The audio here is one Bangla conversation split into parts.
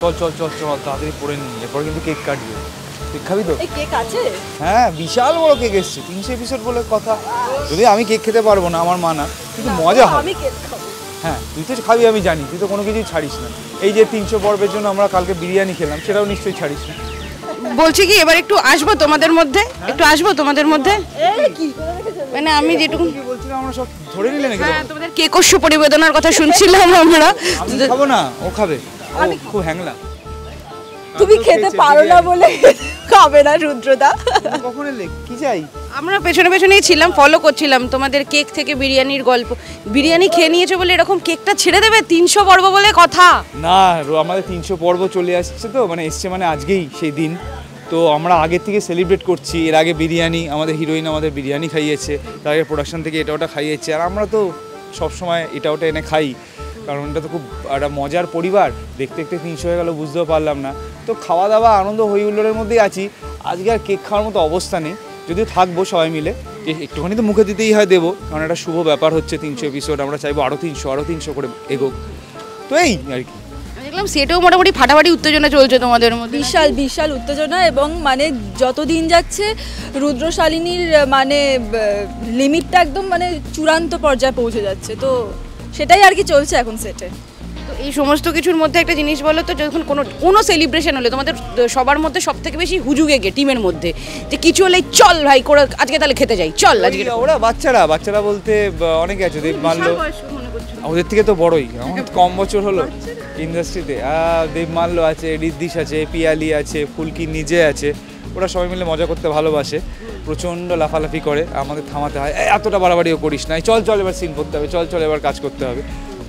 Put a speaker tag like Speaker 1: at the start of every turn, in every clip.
Speaker 1: চল চল চল চল তাড়াতাড়ি পড়ে নি, এরপর কিন্তু কেক কাটবে। কেক খাবি তো?
Speaker 2: কেক আছে?
Speaker 1: হ্যাঁ, বিশাল বড় কেক এসছে, 300 এপিসোড বলে কথা। যদি আমি কেক খেতে পারবো না, আমার মানা, কিন্তু মজা হবে।
Speaker 2: আমি কেক খাবো।
Speaker 1: হ্যাঁ, তুই তো খাবি আমি জানি, তুই তো কোনো কিছুই ছাড়িস না। এই যে 300 পর্বের জন্য আমরা কালকে বিরিয়ানি খেলাম, সেটাও নিশ্চয়ই ছাড়িস না।
Speaker 3: বলছি কি এবার একটু আসবো তোমাদের মধ্যে, একটু আসবো তোমাদের মধ্যে। মানে আমি যেটুকু
Speaker 1: বলছিলাম, আমরা সব ধরে নিলে নাকি?
Speaker 3: হ্যাঁ, তোমাদের কেকস্য পরিবেদনার কথা শুনছিলাম আমরা।
Speaker 1: আমি খাবো না, ও খাবে, ও খুব হ্যাংলা।
Speaker 2: তুমি খেতে পারো না বলে খাবে না রুদ্রদা।
Speaker 1: কখন এলে? কি চাই?
Speaker 3: আমরা পেছনে পেছনেই ছিলাম, ফলো করছিলাম তোমাদের কেক থেকে বিরিয়ানির গল্প। বিরিয়ানি খেয়ে নিয়েছো বলে এরকম কেকটা ছেড়ে দেবে 300 পর্ব বলে কথা?
Speaker 1: না, আমাদের 300 পর্ব চলে আসছে তো, মানে এসছে মানে আজকেই সেই দিন। তো আমরা আগের থেকে সেলিব্রেট করছি। এর আগে বিরিয়ানি, আমাদের হিরোইন আমাদের বিরিয়ানি খাইয়েছে, তার আগে প্রোডাকশন থেকে এটা ওটা খাইয়েছে, আর আমরা তো সবসময় এটা ওটা এনে খাই, কারণ এটা তো খুব একটা মজার পরিবার। দেখতে দেখতে 300 হয়ে গেল, বুঝতেও পারলাম না। তো খাওয়া দাওয়া আনন্দ হই হুল্লোড়ের মধ্যেই আছি। আজকে আর কেক খাওয়ার মতো অবস্থা নেই, যদিও থাকবো সবাই মিলে, একটুখানি তো মুখে দিতেই হয়, দেবো, কারণ একটা শুভ ব্যাপার হচ্ছে 300 এপিসোড। আমরা চাইবো আরও 300 করে এগোক। তো এই আর কি।
Speaker 3: দেখলাম সেটাও মোটামুটি ফাটাফাটি উত্তেজনা চলছে তোমাদের মধ্যে।
Speaker 2: বিশাল বিশাল উত্তেজনা, এবং মানে যত দিন যাচ্ছে রুদ্রশালিনীর মানে লিমিটটা একদম মানে চূড়ান্ত পর্যায়ে পৌঁছে যাচ্ছে। তো সেটাই আর কি চলছে এখন সেটে।
Speaker 3: তো এই সমস্ত কিছুর মধ্যে একটা জিনিস বলো তো, যখন কোনো সেলিব্রেশন হলে তোমাদের সবার মধ্যে সব থেকে বেশি হুজুগে গে টিমের মধ্যে, যে কিছু হলেই চল ভাই করে আজকে তাহলে খেতে যাই, চল আজকে।
Speaker 1: ওরা বাচ্চারা বলতে অনেকে আছে, দেব মাল্য, ওদের থেকে তো বড়ই, আমার কম বছর হলো ইন্ডাস্ট্রিতে। দেব মাল্য আছে, ঋদ্ধিশ আছে, পিয়ালি আছে, ফুলকি নিজে আছে। ওরা সবাই মিলে মজা করতে ভালোবাসে, প্রচণ্ড লাফালাফি করে, আমাদের থামাতে হয়, এতটা বাড়াবাড়িও করিস না, চল চল এবার সিন করতে হবে, চল চল এবার কাজ করতে হবে।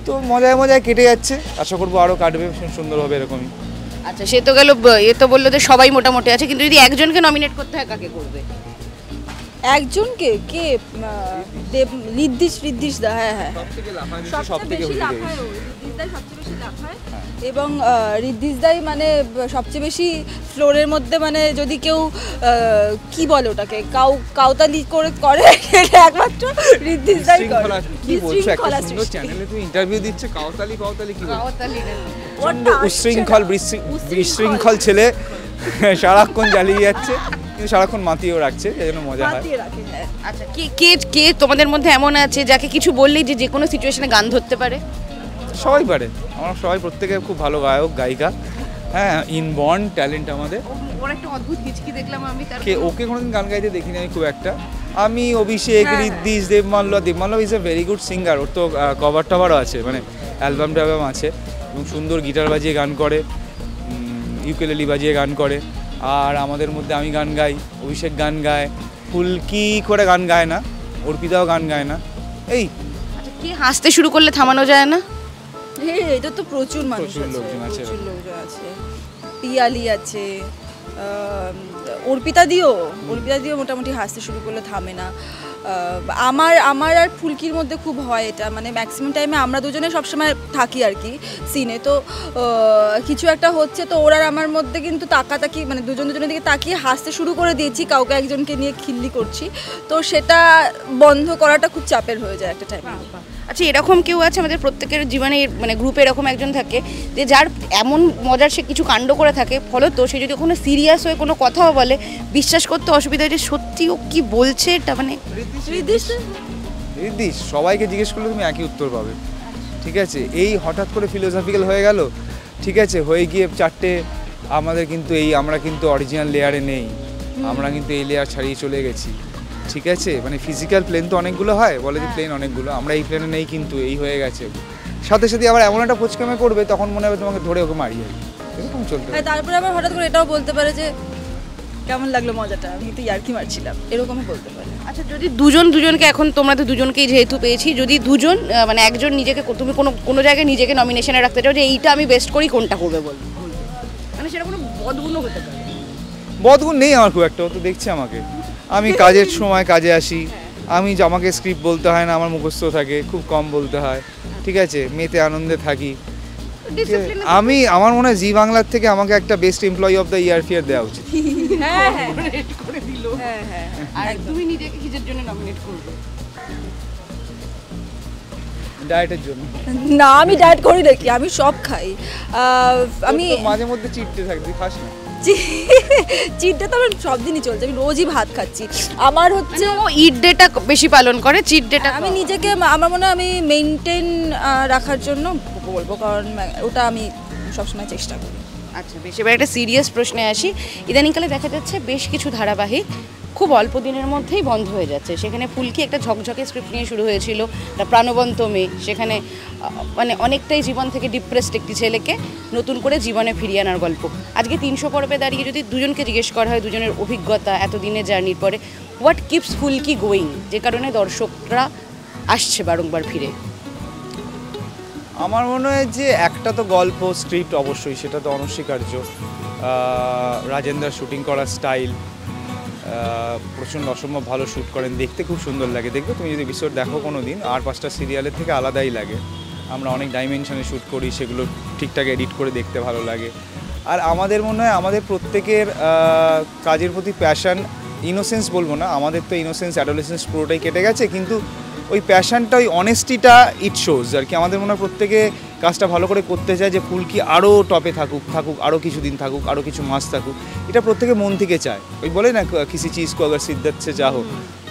Speaker 1: তো মজায় মজায় কেটে যাচ্ছে, আশা করবো আরও কাটবে সুন্দরভাবে এরকমই।
Speaker 3: আচ্ছা, সে তো গেল, এ তো বললো যে সবাই মোটামুটি আছে, কিন্তু যদি একজনকে নমিনেট করতে হয় কাকে করবে?
Speaker 2: একজনকে কে? দেব, ঋদ্ধিশ দা। হ্যাঁ হ্যাঁ,
Speaker 1: সব থেকে
Speaker 2: এবং ঋদ্ধিশ দাই মানে সবচেয়ে বেশি ফ্লোরের মধ্যে, মানে যদি কেউ কি বলে ওটাকে কাউতালি করে একমাত্র ঋদ্ধিশ দাই করে।
Speaker 1: কি বলছো, একটা সুন্দর চ্যানেলে তুমি ইন্টারভিউ দিচ্ছ, কাউতালি কি বিশৃঙ্খল ছেলে সারাক্ষণ জ্বালিয়ে যাচ্ছে, কিন্তু সারাক্ষণ মাতিয়েও রাখছে, এই জন্য মজা হয়।
Speaker 3: আচ্ছা, কে তোমাদের মধ্যে এমন আছে যাকে কিছু বললেই যে কোনো সিচুয়েশনে গান ধরতে পারে?
Speaker 1: সবাই পারে, আমরা সবাই প্রত্যেকে খুব ভালো গায়ক গায়িকা। হ্যাঁ, ইনবর্ন ট্যালেন্ট আমাদের।
Speaker 3: ওর একটা অদ্ভুত হিচকি দেখলাম আমি,
Speaker 1: ওকে কোনোদিন গান গাইতে দেখিনি আমি খুব একটা। আমি Abhishek, Riddhish, Debmalya is a very good singer. ওর তো কভার টভারও আছে, মানে অ্যালবাম আছে, এবং সুন্দর গিটার বাজিয়ে গান করে, ইউকেলেলি বাজিয়ে গান করে। আর আমাদের মধ্যে আমি গান গাই, অভিষেক গান গায়, ফুলকি করে গান গায় না, অর্পিতাও গান গায় না। এই
Speaker 3: কি হাসতে শুরু করলে থামানো যায় না?
Speaker 2: এটা তো প্রচুর মানুষ আছে,
Speaker 1: লোকজন
Speaker 2: আছে। পিয়ালি আছে, অর্পিতা দিও মোটামুটি হাসতে শুরু করলে থামে না। আমার আর ফুলকির মধ্যে খুব হয় এটা, মানে ম্যাক্সিমাম টাইমে আমরা দুজনে সবসময় থাকি আর কি সিনে। তো কিছু একটা হচ্ছে তো ওর আর আমার মধ্যে কিন্তু তাকাতাকি, মানে দুজনের দিকে তাকিয়ে হাসতে শুরু করে দিয়েছি, কাউকে একজনকে নিয়ে খিল্লি করছি, তো সেটা বন্ধ করাটা খুব চাপের হয়ে যায় একটা টাইমে।
Speaker 3: আচ্ছা, এরকম কেউ আছে আমাদের প্রত্যেকের জীবনে, মানে গ্রুপে এরকম একজন থাকে যে যার এমন মজার সে কিছু কাণ্ড করে থাকে, ফলত সে যদি কোনো সিরিয়াস হয়ে কোনো কথাও বলে বিশ্বাস করতে অসুবিধা হয় যে সত্যি ও কি বলছে, এটা মানে
Speaker 1: ঋদ্ধিশ সবাইকে জিজ্ঞেস করলে তুমি একই উত্তর পাবে, ঠিক আছে? এই হঠাৎ করে ফিলোসফিক্যাল হয়ে গেল, ঠিক আছে, হয়ে গিয়ে চারটে আমাদের কিন্তু আমরা কিন্তু অরিজিনাল লেয়ারে নেই, আমরা কিন্তু এই লেয়ার ছাড়িয়ে চলে গেছি, ঠিক আছে? মানে ফিজিক্যাল প্লেন তো অনেকগুলো হয়, বলে যে প্লেন অনেকগুলো, আমরা এই প্লেনে নেই, কিন্তু এই হয়ে গেছে। সাথে সাথে আবার এমন একটা ফোচকামে করবে, তখন মনে হবে তোমাকে ধরে ওকে মারিয়ে, এরকম চলতে।
Speaker 2: তারপরে আবার হঠাৎ করে এটাও বলতে পারে যে কেমন লাগলো মজাটা, আমি তো ইয়ার্কি মারছিলাম, এরকমই বলতে পারে।
Speaker 3: আচ্ছা, যদি দুজনকে, এখন তোমরা তো দুজনকেই যেহেতু পেয়েছি, যদি দুজন মানে একজন নিজেকে, তুমি কোনো জায়গায় নিজেকে নমিনেশনে রাখতে চাও যে এইটা আমি বেস্ট করি, কোনটা করবে বল? মানে সেটা কোনো বদগুণও হতে পারে।
Speaker 1: বদগুণ নেই আমার খুব একটা, ও তো দেখছে আমাকে, আমি কাজের সময় কাজে আসি, আমাকে স্ক্রিপ্ট বলতে হয় না, আমার মুখস্থ থাকে, খুব কম বলতে হয়, ঠিক আছে, মেতে আনন্দে থাকি। আমার মনে হয় জি বাংলার থেকে আমাকে একটা best employee of the year fear দেওয়া উচিত।
Speaker 3: আর তুমি নিজেকে কিসের জন্য নমিনেট করবে?
Speaker 1: ডায়েটের জন্য।
Speaker 2: না, আমি ডায়েট করি নাকি, আমি সব খাই। আমি
Speaker 1: মাঝে মধ্যে চিটতে থাকবি, খাস না?
Speaker 2: চিটটা তো আমার সব দিনই চলছে, আমি রোজই ভাত খাচ্ছি। আমার হচ্ছে
Speaker 3: ও ইট ডেটা বেশি পালন করে, চিট ডেটা
Speaker 2: আমি নিজেকে আমার মনে হয় আমি মেনটেন রাখার জন্য বলবো, কারণ ওটা আমি সবসময় চেষ্টা করি।
Speaker 3: আচ্ছা, বেশ, এবার একটা সিরিয়াস প্রশ্নে আসি। ইদানিংকালে দেখা যাচ্ছে বেশ কিছু ধারাবাহিক খুব অল্প দিনের মধ্যেই বন্ধ হয়ে যাচ্ছে। সেখানে ফুলকি একটা ঝকঝকে স্ক্রিপ্ট নিয়ে শুরু হয়েছিল, একটা প্রাণবন্ত মেয়ে, সেখানে মানে অনেকটাই জীবন থেকে ডিপ্রেসড একটি ছেলেকে নতুন করে জীবনে ফিরিয়ে আনার গল্প। আজকে 300 পর্বে দাঁড়িয়ে যদি দুজনকে জিজ্ঞেস করা হয় দুজনের অভিজ্ঞতা এতদিনের জার্নির পরে, হোয়াট কিপস ফুলকি গোয়িং, যে কারণে দর্শকরা আসছে বারংবার ফিরে?
Speaker 1: আমার মনে হয় যে একটা তো গল্প, স্ক্রিপ্ট অবশ্যই, সেটা তো অনস্বীকার্য। রাজেন্দ্র শুটিং করার স্টাইল প্রচণ্ড অসম্ভব ভালো শ্যুট করেন, দেখতে খুব সুন্দর লাগে। দেখবে তুমি যদি এপিসোড দেখো কোনো দিন, আর 5টা সিরিয়ালের থেকে আলাদাই লাগে। আমরা অনেক ডাইমেনশনে শ্যুট করি, সেগুলো ঠিকঠাক এডিট করে দেখতে ভালো লাগে। আর আমাদের মনে হয় আমাদের প্রত্যেকের কাজের প্রতি প্যাশন, ইনোসেন্স বলবো না, আমাদের তো ইনোসেন্স অ্যাডোলেসেন্স পুরোটাই কেটে গেছে, কিন্তু ওই প্যাশনটা, ওই অনেস্টিটা ইট শোজ আর কি। আমাদের মনে হয় প্রত্যেকে কাজটা ভালো করে করতে চায়, যে ফুলকি আরও টপে থাকুক, আরও কিছুদিন থাকুক, আরও কিছু মাস থাকুক, এটা প্রত্যেকে মন থেকে চায়। ওই বলে না, কিসি চিজ কো আগার সিদ্ধাত সে চাহো,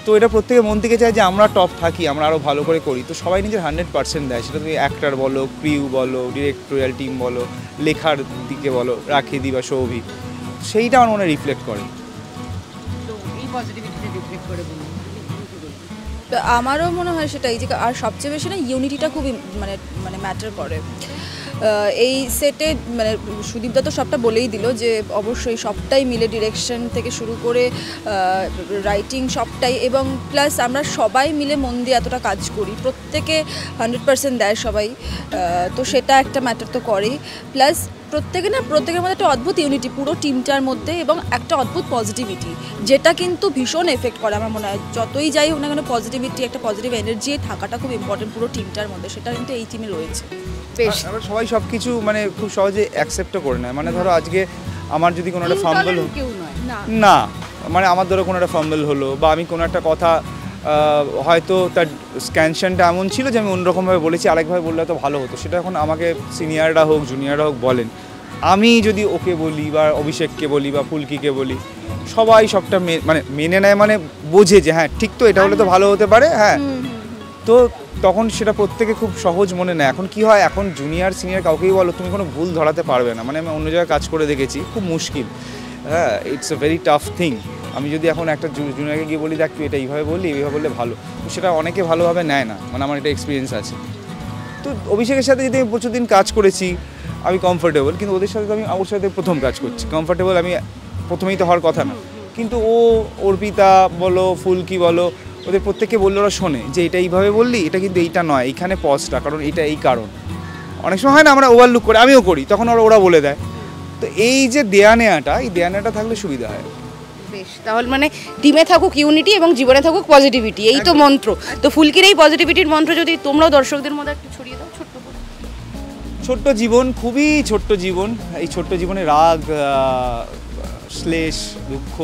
Speaker 1: তো এটা প্রত্যেকে মন থেকে চায় যে আমরা টপ থাকি, আমরা আরও ভালো করে করি। তো সবাই নিজের 100% দেয়, সেটা তুমি অ্যাক্টর বলো, ক্রিউ বলো, ডিরেক্টোরিয়াল টিম বলো, লেখার দিকে বলো, রাখিদি বা সৌভিক, সেইটা আমার মনে রিফ্লেক্ট করে।
Speaker 3: তো এই পজিটিভিটিতে রিফ্লেক্ট করে বলুন।
Speaker 2: তো আমারও মনে হয় সেটাই, যে আর সবচেয়ে বেশি না ইউনিটিটা খুবই মানে ম্যাটার করে এই সেটে। মানে সুদীপদা তো সবটা বলেই দিল, যে অবশ্যই সবটাই মিলে, ডিরেকশন থেকে শুরু করে রাইটিং সবটাই, এবং প্লাস আমরা সবাই মিলে মন দিয়ে এতটা কাজ করি, প্রত্যেকে 100% দেয় সবাই, তো সেটা একটা ম্যাটার তো করেই। প্লাস প্রত্যেকের মধ্যে একটা অদ্ভুত ইউনিটি পুরো টিমটার মধ্যে, এবং একটা অদ্ভুত পজিটিভিটি, যেটা কিন্তু ভীষণ এফেক্ট করে আমার মনে হয়। যতই যাই হোক না কেন, পজিটিভিটি, একটা পজিটিভ এনার্জি থাকাটা খুব ইম্পর্টেন্ট পুরো টিমটার মধ্যে, সেটা কিন্তু এই টিমে রয়েছে।
Speaker 3: বেশ,
Speaker 1: আমরা সবাই সব কিছু মানে খুব সহজে অ্যাকসেপ্টও করে নেয়। মানে ধরো আজকে আমার যদি কোনো একটা ফাম্বল,
Speaker 3: কেউ নয়
Speaker 2: না,
Speaker 1: মানে আমার ধরো কোনো একটা ফাম্বল হলো, বা আমি কোনো একটা কথা হয়তো তার স্ক্যানশনটা এমন ছিল যে আমি অন্যরকমভাবে বলেছি, আরেকভাবে বললে তো ভালো হতো, সেটা এখন আমাকে সিনিয়ররা হোক জুনিয়ররা হোক বলেন, আমি যদি ওকে বলি বা অভিষেককে বলি বা ফুলকিকে বলি, সবাই সবটা মানে মেনে নেয়, মানে বোঝে যে হ্যাঁ ঠিক তো, এটা হলে তো ভালো হতে পারে। হ্যাঁ, তো তখন সেটা প্রত্যেকে খুব সহজ মনে নেয়। এখন কি হয়, এখন জুনিয়র সিনিয়র কাউকেই বলো, তুমি কোনো ভুল ধরাতে পারবে না। মানে আমি অন্য জায়গায় কাজ করে দেখেছি, খুব মুশকিল। হ্যাঁ, it's a very tough thing. আমি যদি এখন একটা জুনিয়রকে গিয়ে বলি, দেখ তুই এটা এইভাবে বললি, এইভাবে বললে ভালো, তো সেটা অনেকে ভালোভাবে নেয় না। মানে আমার এটা এক্সপিরিয়েন্স আছে। তো অভিষেকের সাথে যদি আমি প্রচুর দিন কাজ করেছি, আমি কমফোর্টেবল, কিন্তু ওদের সাথে তো আমি ওর সাথে প্রথম কাজ করছি। কমফোর্টেবল আমি প্রথমেই তো হওয়ার কথা না, কিন্তু অর্পিতা বলো, ফুলকি বলো, ওদের প্রত্যেককে বললে ওরা শোনে যে এটা এইভাবে বললি, এটা কিন্তু এইটা নয়, এইখানে পজটা, কারণ এটা এই কারণ। অনেক সময় হয় না আমরা ওভারলুক করি, আমিও করি, তখন ওরা বলে দেয়। তো এই যে দেয়া নেওয়াটা, এই দেয়া নেওয়াটা থাকলে সুবিধা হয়।
Speaker 3: বেশ, তাহলে মানে টিমে থাকুক ইউনিটি এবং জীবনে থাকুক পজিটিভিটি, এই তো মন্ত্র। তো ফুলকির এই পজিটিভিটির মন্ত্র যদি তোমরাও দর্শকদের মধ্যে একটু ছড়িয়ে দাও, ছোট্ট করে।
Speaker 1: ছোট্ট জীবন, খুবই ছোট্ট জীবন। এই ছোট্ট জীবনে রাগ, শ্লেষ, দুঃখ,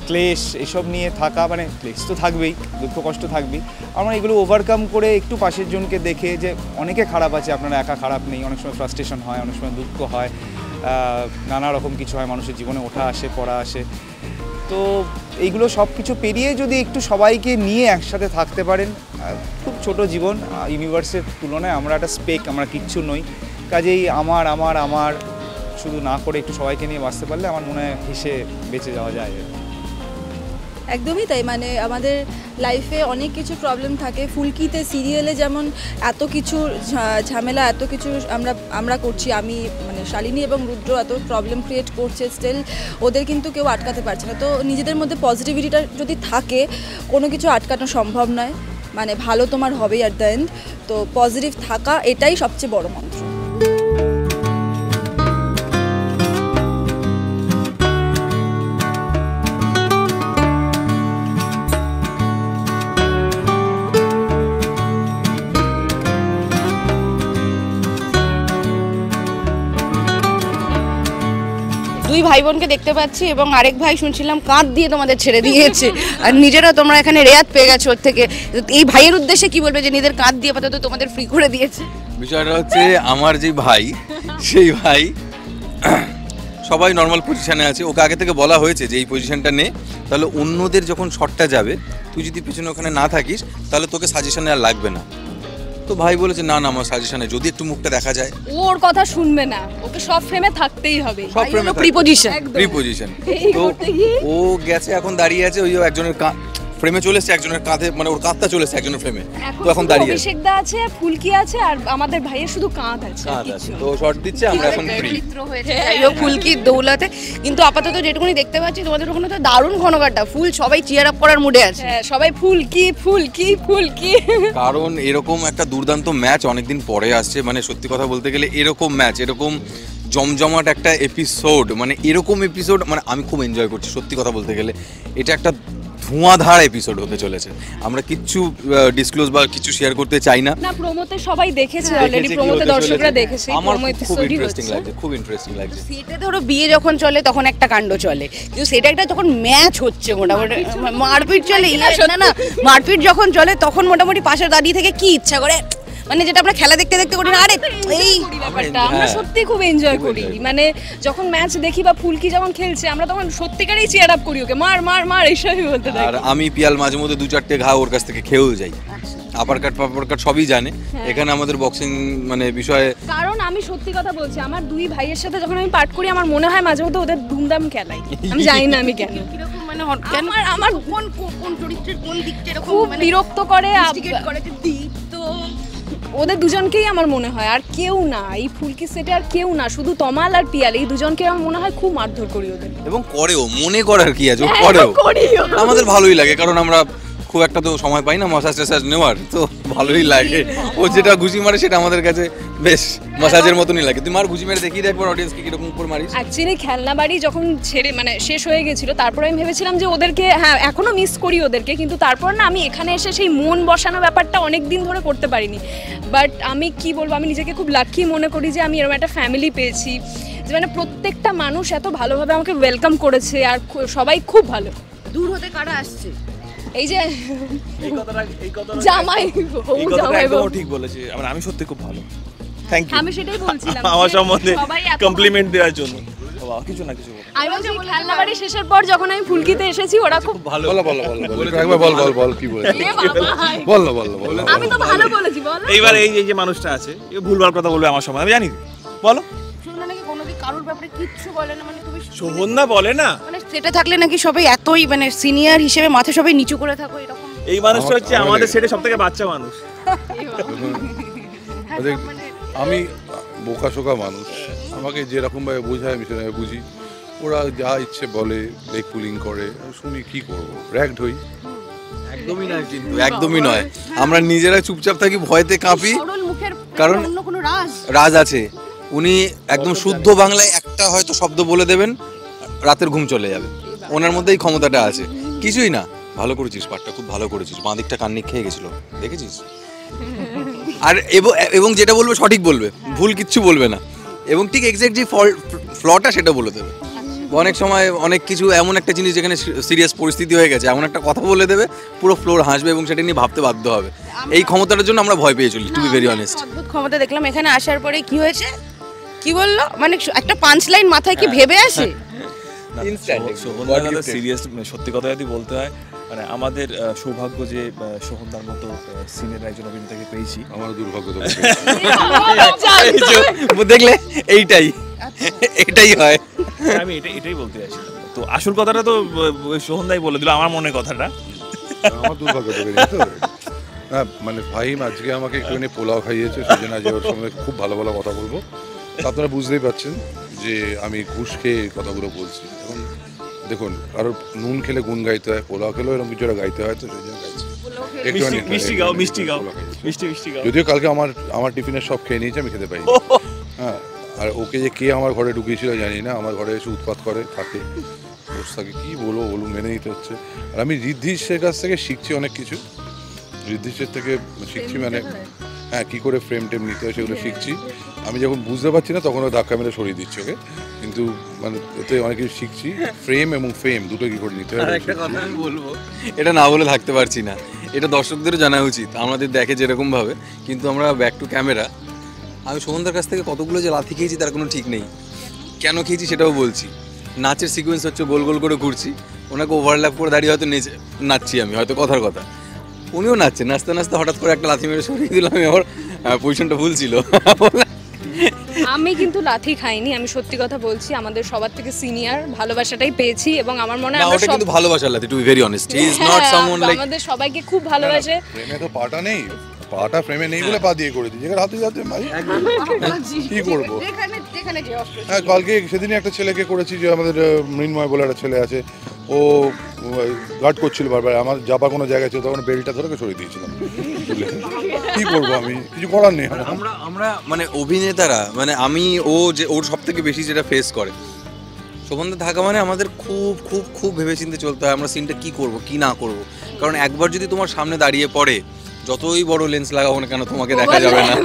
Speaker 1: ক্লেশ এসব নিয়ে থাকা, মানে ক্লেশ তো থাকবেই, দুঃখ কষ্ট থাকবেই। আমরা এগুলো ওভারকাম করে একটু পাশের জনকে দেখে, যে অনেকে খারাপ আছে, আপনারা একা খারাপ নেই। অনেক সময় ফ্রাস্ট্রেশন হয়, অনেক সময় দুঃখ হয়, নানা রকম কিছু হয়, মানুষের জীবনে ওঠা আসে, পড়া আসে। তো এইগুলো সব কিছু পেরিয়ে যদি একটু সবাইকে নিয়ে একসাথে থাকতে পারেন, খুব ছোট জীবন, ইউনিভার্সের তুলনায় আমরা একটা স্পেক, আমরা কিচ্ছু নই। কাজেই আমার আমার আমার শুধু না করে একটু সবাইকে নিয়ে বাঁচতে পারলে আমার মনে হয় হেসে বেঁচে যাওয়া যায়।
Speaker 2: একদমই তাই। মানে আমাদের লাইফে অনেক কিছু প্রবলেম থাকে, ফুলকিতে সিরিয়ালে যেমন এত কিছু ঝামেলা, এত কিছু আমরা করছি, আমি মানে শালিনী এবং রুদ্র এত প্রবলেম ক্রিয়েট করছে, স্টিল ওদের কিন্তু কেউ আটকাতে পারছে না। তো নিজেদের মধ্যে পজিটিভিটিটা যদি থাকে, কোনো কিছু আটকানো সম্ভব নয়। মানে ভালো তোমার হবেই অ্যাট দ্য এন্ড। তো পজিটিভ থাকা, এটাই সবচেয়ে বড় মন্ত্র।
Speaker 3: দুই ভাই বোনকে দেখতে পাচ্ছি এবং আরেক ভাই শুনছিলাম কাঁধ দিয়ে তোমাদের ছেড়ে দিয়েছে, আর নিজেরা তোমরা এখানে রেয়াত পেয়ে গেছো ওর থেকে। এই ভাইয়ের উদ্দেশ্যে কি বলবে যে নিজের কাঁধ দিয়ে আপাতত তোমাদের ফ্রি করে দিয়েছে?
Speaker 4: বিষয়টা হচ্ছে আমার যে ভাই, সেই ভাই সবাই নর্মাল পজিশনে আছে, ওকে আগে থেকে বলা হয়েছে যে এই পজিশনটা নে, তাহলে অন্যদের যখন শটটা যাবে তুই যদি পেছনে ওখানে না থাকিস তাহলে তোকে সাজেশনে আর লাগবে না। তো ভাই বলেছে না না আমার সাজেশনে যদি একটু মুখটা দেখা যায়।
Speaker 2: ওর কথা শুনবে না, ওকে সব ফ্রেমে থাকতেই হবে,
Speaker 4: সব ফ্রেমে
Speaker 3: প্রিপোজিশন
Speaker 4: প্রিপোজিশন। তো ও গেছে এখন দাঁড়িয়ে আছে, ওই একজনের ফ্রেমে চলে এসেছে, একজনের কাঁধে মানে ওর কাঁধটা চলে এসেছে একজনের ফ্রেমে, তো এখন দাঁড়িয়ে আছে।
Speaker 2: অভিষেক দা আছে, ফুলকি আছে, আর আমাদের ভাইয়ের শুধু কাঁধ আছে,
Speaker 4: তো শট দিচ্ছে, আমরা এখন ফ্রি।
Speaker 3: ফুলকির দৌলতে। কিন্তু আপাতত যেটুকুনি দেখতে পাচ্ছি তোমাদের ওখানে তো দারুণ ঘনঘাটা, ফুল সবাই চিয়ার আপ করার মুডে আছে।
Speaker 2: হ্যাঁ, সবাই ফুলকি ফুলকি ফুলকি।
Speaker 4: কারণ এরকম একটা দুর্দান্ত ম্যাচ অনেকদিন পরে আসছে, মানে সত্যি কথা বলতে গেলে এরকম ম্যাচ, এরকম জমজমাট একটা এপিসোড, মানে এরকম এপিসোড মানে আমি খুব এনজয় করছি সত্যি কথা বলতে গেলে। এটা একটা ধোঁয়াধার এপিসোড হতে চলেছে। আমরা কিচ্ছু ডিসক্লোজ বা কিছু শেয়ার করতে চাই না।
Speaker 2: না, প্রোমোতে সবাই দেখেছে অলরেডি, প্রোমোতে দর্শকরা দেখেছে।
Speaker 4: আমার খুব ইন্টারেস্টিং লাগছে, খুব ইন্টারেস্টিং লাগছে।
Speaker 3: সেটা ধরো বিয়ে যখন চলে তখন একটা কাণ্ড চলে, কিন্তু সেটা একটা যখন ম্যাচ হচ্ছে মোটামুটি মারপিট চলে, না না মারপিট যখন চলে তখন মোটামুটি পাশে দাঁড়িয়ে থেকে কি ইচ্ছা করে, মানে যেটা আমরা খেলা দেখতে দেখতে করি না, আরে এই
Speaker 2: ব্যাপারটা আমরা সত্যি খুব এনজয় করি। মানে যখন ম্যাচ দেখি বা ফুলকি যখন খেলছে আমরা তখন সত্যিকারেই চিয়ার আপ করি, ওকে মার মার মার এইসবই বলতে থাকি।
Speaker 4: আর আমি পিয়াল মাঝে মধ্যে 2-4টে ঘা ওর কাছ থেকে খেয়েও যাই, আপার কাট সবই জানে। এখানে আমাদের বক্সিং মানে বিষয়ে,
Speaker 2: কারণ আমি সত্যি কথা বলছি, আমার দুই ভাইয়ের সাথে যখন আমি পাঠ করি আমার মনে হয় মাঝে মধ্যে ওদের ধুমধাম খেলাই, আমি জানি না আমি কেন।
Speaker 3: কিরকম মানে
Speaker 2: আমার
Speaker 3: কোন কোন চরিত্রের কোন দিকটা এরকম
Speaker 2: খুব
Speaker 3: মানে
Speaker 2: বিরক্ত করে
Speaker 3: করে যে দি তো
Speaker 2: ওদের দুজনকেই আমার মনে হয়, আর কেউ না এই ফুলকি সেটে আর কেউ না, শুধু তমাল আর পিয়াল, এই দুজনকে আমার মনে হয় খুব মারধর করি ওদের।
Speaker 4: এবং করেও, মনে করার কি আছে, করেও আমাদের ভালোই লাগে, কারণ আমরা খুব একটা তো সময় পাই না মাসাজ টাসাজ নেওয়ার, তো ভালোই লাগে। ও যেটা ঘুষি মারে সেটা আমাদের কাছে বেশ মাসাজের মতনই লাগে। তুই মার ঘুষি মেরে দেখিয়ে দেখ অডিয়েন্সকে কিরকম করে মারিস।
Speaker 2: অ্যাকচুয়ালি খেলনা বাড়ি যখন ছেড়ে মানে শেষ হয়ে গেছিল, তারপরে আমি ভেবেছিলাম যে ওদেরকে, হ্যাঁ এখনো মিস করি ওদেরকে, কিন্তু তারপর না আমি এখানে এসে সেই মন বসানো ব্যাপারটা অনেক দিন ধরে করতে পারিনি। বাট আমি কি বলবো, আমি নিজেকে খুব লাকি মনে করি যে আমি এরকম একটা ফ্যামিলি পেয়েছি, যে মানে প্রত্যেকটা মানুষ এত ভালোভাবে আমাকে ওয়েলকাম করেছে, আর সবাই খুব ভালো।
Speaker 3: দূর হতে কারা আসছে,
Speaker 2: এই যে
Speaker 5: এই কথাটা
Speaker 2: জামাই
Speaker 5: একদম ঠিক বলেছে, মানে আমি সত্যি খুব ভালো, থ্যাংক ইউ
Speaker 2: আমি সেটাই বলছিলাম
Speaker 5: আমার সম্বন্ধে
Speaker 2: সবাই এত
Speaker 5: কমপ্লিমেন্ট দেওয়ার জন্য। বাবা কিছু না কিছু বলো।
Speaker 2: আমি বলছি খেলনা বাড়ি শেষের পর যখন আমি ফুলকিতে এসেছি ওরা খুব
Speaker 5: ভালো
Speaker 6: বল একবার বল কি বলেছিস বল
Speaker 2: আমি তো ভালো বলেছি, বলো।
Speaker 5: এইবার এই যে মানুষটা আছে এ ভুলভাল কথা বলবে আমার সময়, আমি জানি, বলো।
Speaker 3: শোনা নাকি কোনোদিন কারোর ব্যাপারে কিচ্ছু বলে না, মানে তুমি
Speaker 5: শোভনদা বলে না,
Speaker 3: মানে সেটা থাকলে নাকি সবাই এতই মানে সিনিয়র হিসেবে মাথা সবাই নিচু করে থাকো এরকম।
Speaker 5: এই মানুষটা হচ্ছে আমাদের সেটে সবথেকে বাচ্চা মানুষ।
Speaker 6: আমি বোকাশোকা মানুষ, আমাকে যেরকম ভাবে বোঝায় আমি সেরকম বুঝি। ওরা যা ইচ্ছে বলে, লেগ পুলিং করে, শুনি কি করবো, র্যাগড হই।
Speaker 4: একদমই নয়, কিন্তু একদমই নয়, আমরা নিজেরা চুপচাপ থাকি, ভয়তে কাঁপি,
Speaker 3: সরল মুখের
Speaker 4: কারণ
Speaker 3: অন্য কোনো
Speaker 4: রাজ আছে। উনি একদম শুদ্ধ বাংলায় একটা হয়তো শব্দ বলে দেবেন, রাতের ঘুম চলে যাবে, ওনার মধ্যেই ক্ষমতাটা আছে। কিছুই না, ভালো করেছিস, পাঠটা খুব ভালো করেছিস, বাঁ দিকটা কান্নিক খেয়ে গেছিল দেখেছিস। আর এবং যেটা বলবে সঠিক বলবে, ভুল কিচ্ছু বলবে না, এবং ঠিক এক্স্যাক্ট যে ফ্লটা সেটা বলে দেবে। অনেক সময় অনেক কিছু এমন একটা জিনিস যেখানে সিরিয়াস পরিস্থিতি হয়ে গেছে, এমন একটা কথা বলে দেবে পুরো ফ্লোর হাসবে এবং সেটা নিয়ে ভাবতে বাধ্য হবে। এই ক্ষমতাটার জন্য আমরা ভয় পেয়ে চলি, টু বি ভেরি অনেস্ট।
Speaker 3: অদ্ভুত ক্ষমতা দেখলাম এখানে আসার পরে। কি হয়েছে, কি বললো, মানে একটা পাঁচ লাইন মাথায় কি ভেবে আসে?
Speaker 5: শোভনদার সিরিয়াস সত্যি কথা যদি বলতে হয়, মানে আমাদের সৌভাগ্য যে সোহনদার মতো সিনিয়র একজন অভিনেতাকে পেয়েছি।
Speaker 6: আমার দুর্ভাগ্য তো
Speaker 4: দেখলে এইটাই হয়।
Speaker 5: আমি এটাই বলতে চাইছিলাম। তো আসল কথাটা তো সোহনদাই বলে দিল, আমার মনের কথাটা।
Speaker 6: আমার দুর্ভাগ্য তো হ্যাঁ, মানে ফাহিম আজকে আমাকে একটুখানি পোলাও খাইয়েছে, সেজন্য আজ ওর সঙ্গে খুব ভালো ভালো কথা বলবো। আপনারা বুঝতেই পারছেন যে আমি ঘুষ খেয়ে কথাগুলো বলছি। এখন দেখুন, কারোর নুন খেলে গুণ গাইতে হয়, পোলাও খেলেও এরকম কিছু গাইতে হয়, তো সেই জন্য গাইছি।
Speaker 5: মিষ্টি গাও।
Speaker 6: যদিও কালকে আমার টিফিনের সব খেয়ে নিয়েছে, আমি খেতে পাইনি। হ্যাঁ, আর ওকে যে কে আমার ঘরে ঢুকিয়েছিল জানি না, আমার ঘরে এসে উৎপাত করে থাকে, বসে থাকে, কী বলবো বলুন, মেনে নিতে হচ্ছে। আর আমি ঋদ্ধিশের কাছ থেকে শিখছি অনেক কিছু, ঋদ্ধিশের থেকে শিখছি, মানে হ্যাঁ কী করে ফ্রেম টেম নিতে হয় সেগুলো শিখছি। আমি যখন বুঝতে পারছি না তখন ও ধাক্কা মেরে সরিয়ে দিচ্ছি ওকে, কিন্তু মানে এতে অনেক কিছু শিখছি, ফ্রেম এবং ফ্রেম দুটো কী করে নিতে হয়।
Speaker 4: আর একটা কথা আমি বলবো, এটা না বলে থাকতে পারছি না, এটা দর্শকদেরও জানা উচিত, আমাদের দেখে যেরকম ভাবে, কিন্তু আমরা ব্যাক টু ক্যামেরা, আমি শোভনদার কাছ থেকে কতগুলো যে লাথি খেয়েছি তার কোনো ঠিক নেই, কেন খেয়েছি সেটাও বলছি। নাচের সিকোয়েন্স হচ্ছে গোল গোল করে ঘুরছি, ওনাকে ওভারল্যাপ করে দাঁড়িয়ে হয়তো নাচছি আমি, হয়তো কথার কথা, উনিও নাচছে, নাচতে নাচতে হঠাৎ করে একটা লাথি মেরে সরিয়ে দিলাম, আমার পজিশনটা ভুল ছিল।
Speaker 7: আমি কিন্তু লাথি খাইনি, আমি সত্যি কথা বলছি, আমাদের সবার থেকে সিনিয়র, ভালোবাসাটাই পেয়েছি এবং আমার মনে হয়
Speaker 4: না,
Speaker 7: আমরা
Speaker 4: ওটা
Speaker 7: সব
Speaker 4: কিন্তু ভালোবাসার লাথি, to be very honest, he is not someone like,
Speaker 7: আমাদের সবাইকে খুব ভালোবাসে।
Speaker 6: ফ্রেমে তো পাটা নেই, পাটা ফ্রেমে নেই বলে পা দিয়ে করে দিই, যেখানে হাতে যাতে ভাই কি করবো। হ্যাঁ কালকে সেদিনই একটা ছেলেকে করেছি, যে আমাদের মৃন্ময় বলে একটা ছেলে আছে, ও গার্ড করছিল বারবার, আমার যাবা কোনো জায়গায় ছিল, তখন বেলটা ধরে সরিয়ে দিয়েছিলাম। কি করবো, আমি কিছু করার নেই।
Speaker 4: আমরা মানে অভিনেতারা, মানে আমি, ও যে ওর সব থেকে বেশি যেটা ফেস করে, শোভনদা থাকা মানে আমাদের খুব খুব খুব ভেবেচিন্তে চলতে হয় আমরা সিনটা কি করব কি না করব, কারণ একবার যদি তোমার সামনে দাঁড়িয়ে পড়ে, যতই বড় লেন্স লাগাবো না কেন তোমাকে দেখা যাবে না,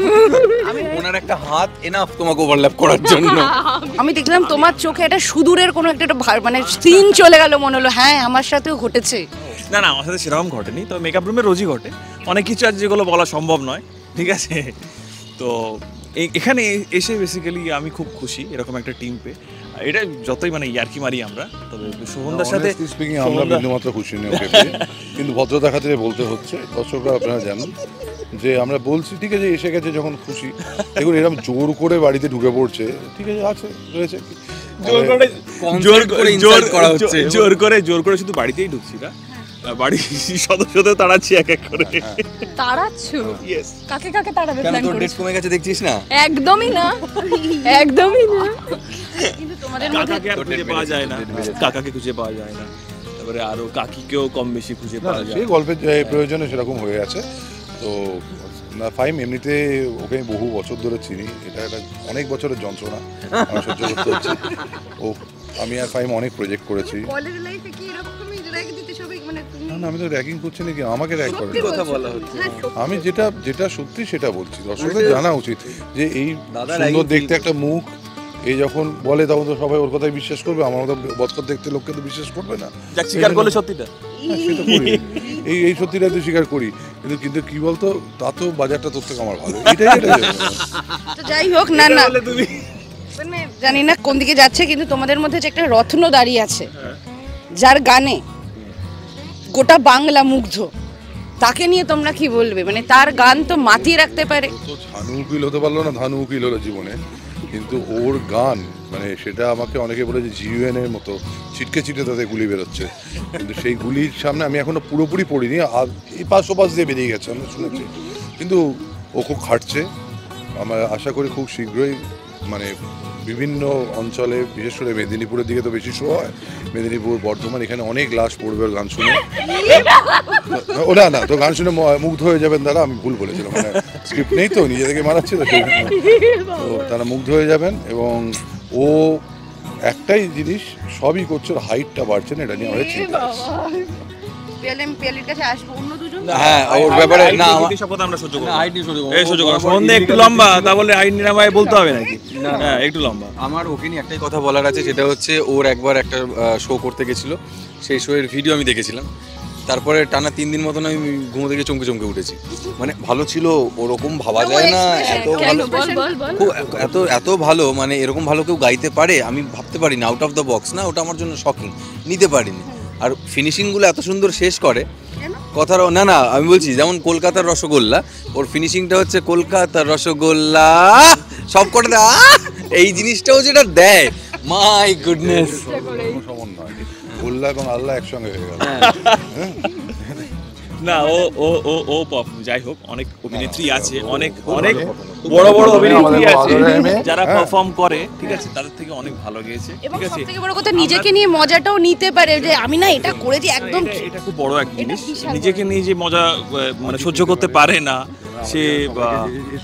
Speaker 4: ওনার একটা হাত এনাফ তোমাকে ওভারল্যাপ করার জন্য।
Speaker 3: আমি দেখলাম তোমার চোখে একটা সুদূরের কোনো একটা মানে সিন চলে গেল, মনে হলো হ্যাঁ আমার সাথেও ঘটেছে।
Speaker 5: না না, আমার সাথে সেরকম ঘটেনি, তো মেকআপ রুমে রোজই ঘটে অনেক কিছু আছে যেগুলো বলা সম্ভব নয়, ঠিক আছে। তো এখানে এসে বেসিক্যালি আমি খুব খুশি এরকম একটা টিম পেয়ে, এটা যতই মানে ইয়ার্কি মারি আমরা, তবে শোভনদার সাথে
Speaker 6: আমরা বিন্দুমাত্র খুশি নেই ওকে পেয়ে, কিন্তু ভদ্রতা খাতিরে বলতে হচ্ছে, দর্শকরা আপনারা জানেন যে আমরা বলছি ঠিক আছে এসে গেছে যখন খুশি, দেখুন এরকম জোর করে বাড়িতে ঢুকে পড়ছে, ঠিক আছে আছে রয়েছে,
Speaker 5: জোর করে শুধু বাড়িতেই ঢুকছি না, বাড়ির সদস্যদের তাড়াচ্ছি এক এক করে।
Speaker 7: তাড়াচ্ছো? কাকে কাকে তাড়াবে
Speaker 4: কেন
Speaker 7: প্ল্যান
Speaker 4: তোর ডেট
Speaker 7: করেছো?
Speaker 4: কমে গেছে দেখছিস না?
Speaker 7: একদমই না, একদমই না।
Speaker 3: কিন্তু তোমাদের মধ্যে
Speaker 5: কাকাকে আর খুঁজে পাওয়া যায় না, কাকাকে খুঁজে পাওয়া যায় না, তারপরে আরো কাকিকেও কম বেশি খুঁজে পাওয়া যায়।
Speaker 6: সেই গল্পের প্রয়োজনে সেরকম হয়ে আছে। তো না ফাইম এমনিতে ওকে আমি বহু বছর ধরে চিনি, এটা একটা অনেক বছরের যন্ত্রণা আমি সহ্য করতে হচ্ছে। ও আমি আর ফাইম অনেক প্রজেক্ট করেছি।
Speaker 3: কলেজ লাইফে কি এরকমই র্যাগ দিতে সবাই, মানে
Speaker 6: না না আমি তো র্যাগিং করছি নাকি, আমাকে র্যাগ করে
Speaker 4: কথা বলা হচ্ছে,
Speaker 6: আমি যেটা সত্যি সেটা বলছি, দর্শকদের জানা উচিত যে এই
Speaker 4: দাদা
Speaker 6: সুন্দর
Speaker 4: ragging
Speaker 6: দেখতে একটা মুখ, এই যখন বলে তখন তো সবাই ওর কথাই বিশ্বাস করবে, আমার মতো বৎকর দেখতে লোককে তো বিশ্বাস করবে না।
Speaker 5: যাক স্বীকার করলে সত্যিটা,
Speaker 6: হ্যাঁ, সে তো করি, এই সত্যিটা তো স্বীকার করি, কিন্তু কি বলতো, তা তো বাজারটা তোর থেকে আমার ভালো, এটাই
Speaker 3: তো যাই হোক, না না মানে জানি না কোন দিকে যাচ্ছে, কিন্তু তোমাদের মধ্যে যে একটা রত্ন দাঁড়িয়ে আছে, যার গানে গোটা বাংলা মুগ্ধ, তাকে নিয়ে তোমরা কি বলবে? মানে তার গান তো মাতিয়ে রাখতে পারে।
Speaker 6: তো ধানু উকিল হতে পারলো না, ধানু উকিল হলো জীবনে, কিন্তু ওর গান মানে সেটা আমাকে অনেকে বলেছে জিউএন এর মতো ছিটকে ছিটকে তাতে গুলি বেরোচ্ছে, কিন্তু সেই গুলির সামনে আমি এখনো পুরোপুরি পড়িনি, আর এই পাশ দিয়ে বেরিয়ে গেছে আমি শুনেছি, কিন্তু ও খুব খাটছে, আমরা আশা করি খুব শীঘ্রই মানে বিভিন্ন অঞ্চলে, বিশেষ করে মেদিনীপুরের দিকে তো বেশি শো হয়, মেদিনীপুর বর্ধমান, এখানে অনেক লাশ পড়বে ওর গান শুনে। ও না না, তো গান শুনে মুগ্ধ হয়ে যাবেন তারা, আমি ভুল বলেছিলাম, মানে স্ক্রিপ্ট নেই তো, নিজে থেকে মারাচ্ছি তো সেই জন্য। তো তারা মুগ্ধ হয়ে যাবেন, এবং ও একটাই জিনিস সবই করছে, ওর হাইটটা বাড়ছে না, এটা নিয়ে আমাদের চিন্তা আছে।
Speaker 3: পিয়ালির কাছে আসবো অন্য দুজন।
Speaker 4: হ্যাঁ ওর ব্যাপারে না,
Speaker 5: শপথ আমরা সহ্য করব,
Speaker 4: হাইট নিয়ে সহ্য করবো,
Speaker 5: এই সহ্য করব, সন্ধে একটু লম্বা, তা বলে আইন নিরাময় বলতে হবে নাকি? হ্যাঁ একটু লম্বা।
Speaker 4: আমার ওকে নিয়ে একটাই কথা বলার আছে, সেটা হচ্ছে ওর একবার একটা শো করতে গেছিল, সেই শোয়ের ভিডিও আমি দেখেছিলাম, তারপরে টানা 3 দিন মতন আমি ঘুমো থেকে চমকে চমকে উঠেছি, মানে ভালো ছিল, ওরকম ভাবা যায় না, এত ভালো, খুব এত ভালো, মানে এরকম ভালো কেউ গাইতে পারে আমি ভাবতে পারিনি, আউট অফ দ্য বক্স না, ওটা আমার জন্য শকিং, নিতে পারিনি। আর ফিনিশিংগুলো এত সুন্দর শেষ করে কথার, না না আমি বলছি যেমন কলকাতার রসগোল্লা, ওর ফিনিশিংটা হচ্ছে কলকাতার রসগোল্লা, সব কটা এই জিনিসটাও যেটা দেয়, মাই গুডনেস,
Speaker 6: সমন্বয় গোল্লা এবং আল্লাহ একসঙ্গে হয়ে গেল।
Speaker 5: না ও ও ও ও যাই হোক, অনেক অভিনেত্রী আছে, অনেক অনেক বড় বড় অভিনেত্রী আছে যারা পারফর্ম করে, ঠিক আছে, তাদের থেকে অনেক ভালো গেয়েছে,
Speaker 3: এবং
Speaker 5: ঠিক আছে।
Speaker 3: সবথেকে বড় কথা, নিজেকে নিয়ে মজাটাও নিতে পারে, যে আমি না এটা করেছি, একদম
Speaker 5: এটা খুব বড় একটা জিনিস, নিজেকে নিয়ে যে মজা মানে সহ্য করতে পারে না সে,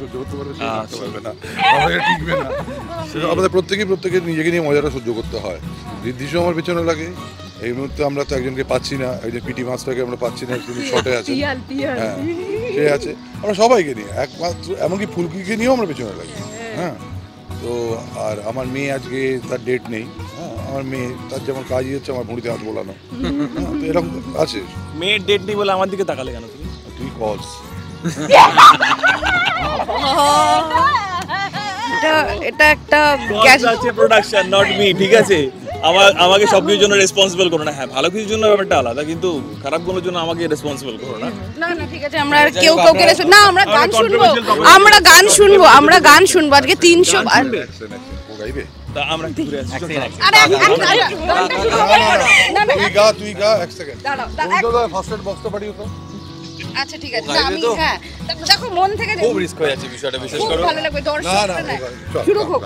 Speaker 6: সহ্য করতে পারবে, সে করতে পারবে না, আমাকে টিকবে না। আমাদের প্রত্যেকের নিজেকে নিয়ে মজাটা সহ্য করতে হয়। ঋদ্ধিশও আমার পেছনে লাগে, এই মুহূর্তে আমরা তো একজনকে পাচ্ছি না, একজন পিটি মাস্টারকে আমরা পাচ্ছি না, তিনি শর্টে আছেন। হ্যাঁ সে আছে, আমরা সবাইকে নিয়ে, একমাত্র এমনকি ফুলকিকে নিয়েও আমরা পেছনে লাগি। হ্যাঁ তো আর আমার মেয়ে আজকে তার ডেট নেই। হ্যাঁ আমার মেয়ে তার যেমন কাজই হচ্ছে আমার ভুঁড়িতে হাত বোলানো। তো এরকম আছে।
Speaker 5: মেয়ের ডেট নেই বলে আমার দিকে তাকালে কেন তুমি?
Speaker 6: তুই কস
Speaker 3: এটা একটা
Speaker 5: আছে প্রোডাকশন, নট মি, ঠিক আছে? আমাকে সব কিছুর জন্য রেসপন্সিবল করো না। হ্যাঁ ভালো কিছুর জন্য ব্যাপারটা আলাদা, কিন্তু খারাপ কোনোর জন্য আমাকে রেসপন্সিবল করো না।
Speaker 3: না না ঠিক আছে, আমরা কেউ কাউকে না, আমরা গান শুনবো, আমরা গান শুনবো আজকে 300
Speaker 6: ও গাইবে।
Speaker 5: তা আমরা কি ঘুরে আসছি?
Speaker 6: তুই গা এক সেকেন্ড। ফার্স্ট এড বক্সটা পাঠিও তো।
Speaker 3: আচ্ছা ঠিক আছে, আমি হ্যাঁ দেখো মন থেকে
Speaker 4: খুব রিস্ক হয়ে যাচ্ছে বিষয়টা, বিশেষ করে
Speaker 3: ভালো লাগবে
Speaker 6: না
Speaker 3: দর্শকরা।
Speaker 6: না
Speaker 3: শুরু হোক।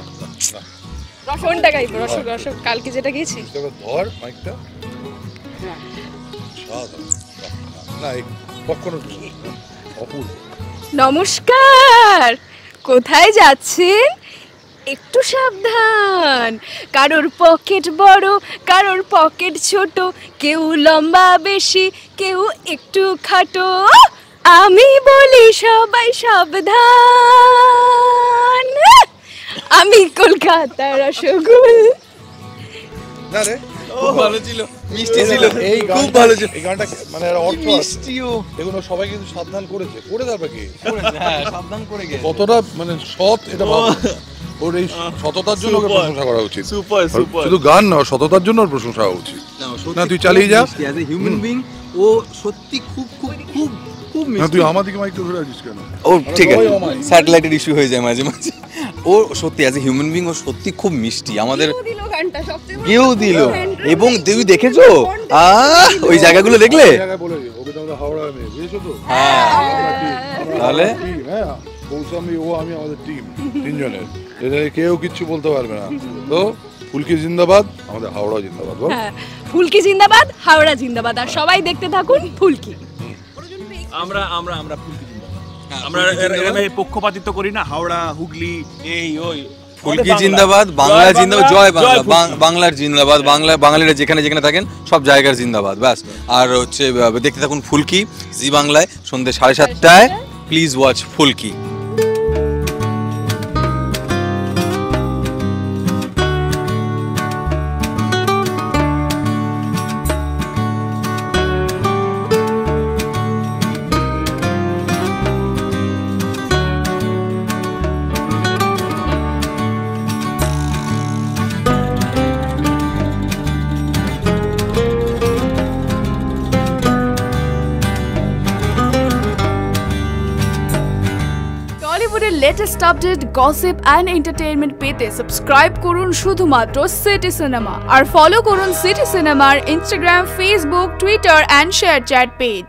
Speaker 7: কোনটা গাইবো? রসক কালকে যেটা গেছি
Speaker 6: ধর মাইকটা। না এই কখনো অপূর্ব।
Speaker 7: নমস্কার, কোথায় যাচ্ছেন? একটু সাবধান, কারোর পকেট বড়, কারোর পকেট ছোট, কেউ লম্বা বেশি, কেউ একটু খাটো। আমি বলি সবাই সাবধান, আমি কলকাতার রসগোল।
Speaker 6: না রে
Speaker 4: খুব ভালো ছিল, মিষ্টি ছিল,
Speaker 6: এই
Speaker 4: খুব ভালো ছিল।
Speaker 6: এই গানটা মানে অর্থ আছে।
Speaker 4: মিষ্টিও
Speaker 6: এগুলো সবাই কিন্তু সাবধান করেছে, করে তারপর কি
Speaker 4: হ্যাঁ সাবধান করে গেছে।
Speaker 6: কতটা মানে সৎ এটা ভাবো। ওর এই সততার জন্য ওকে প্রশংসা করা উচিত।
Speaker 5: Super super.
Speaker 6: শুধু গান না, সততার জন্য ওর প্রশংসা হওয়া উচিত। না তুই চালিয়ে যা।
Speaker 4: অ্যাজ এ হিউম্যান বিং ও সত্যি খুব খুব খুব খুব
Speaker 6: না
Speaker 4: মিষ্টি।
Speaker 6: তুই আমার দিকে মাইকটা ধরে আছিস কেন?
Speaker 4: ও ঠিক আছে, স্যাটেলাইটের ইস্যু হয়ে যায় মাঝে মাঝে। ও সত্যি অ্যাজ এ হিউম্যান বিং ও সত্যি খুব মিষ্টি। আমাদের
Speaker 3: দিল গানটা সবচেয়ে
Speaker 4: কেউ দিল, এবং তুমি দেখেছো ওই জায়গাগুলো দেখলে?
Speaker 6: জায়গায় বলে দিও, ওকে তো আমরা হাওড়ায় মেয়ে, বুঝেছো তো?
Speaker 4: হ্যাঁ তাহলে
Speaker 6: টিম, হ্যাঁ কৌশাম্বী ও আমি, আমাদের টিম তিনজনের, এদের কেউ কিচ্ছু বলতে পারবে না। তো ফুলকি জিন্দাবাদ, আমাদের হাওড়া জিন্দাবাদ। বল
Speaker 7: হ্যাঁ, ফুলকি জিন্দাবাদ, হাওড়া জিন্দাবাদ, আর সবাই দেখতে থাকুন ফুলকি।
Speaker 5: আমরা আমরা আমরা ফুলকি জিন্দাবাদ। আমরা এখানে পক্ষপাতিত্ব করি না, হাওড়া হুগলি এই ওই।
Speaker 4: ফুলকি জিন্দাবাদ, বাংলা জিন্দাবাদ, জয় বাংলা, বাংলার জিন্দাবাদ, বাংলা বাঙালিরা যেখানে যেখানে থাকেন সব জায়গার জিন্দাবাদ, ব্যাস। আর হচ্ছে দেখতে থাকুন ফুলকি জি বাংলায় সন্ধ্যে 7:30টায়। Please watch Phulki.
Speaker 8: টলিউডের latest update, gossip and entertainment পেতে সাবস্ক্রাইব করুন শুধুমাত্র সিটি সিনেমা, আর ফলো করুন সিটি সিনেমার Instagram, Facebook, Twitter and ShareChat page.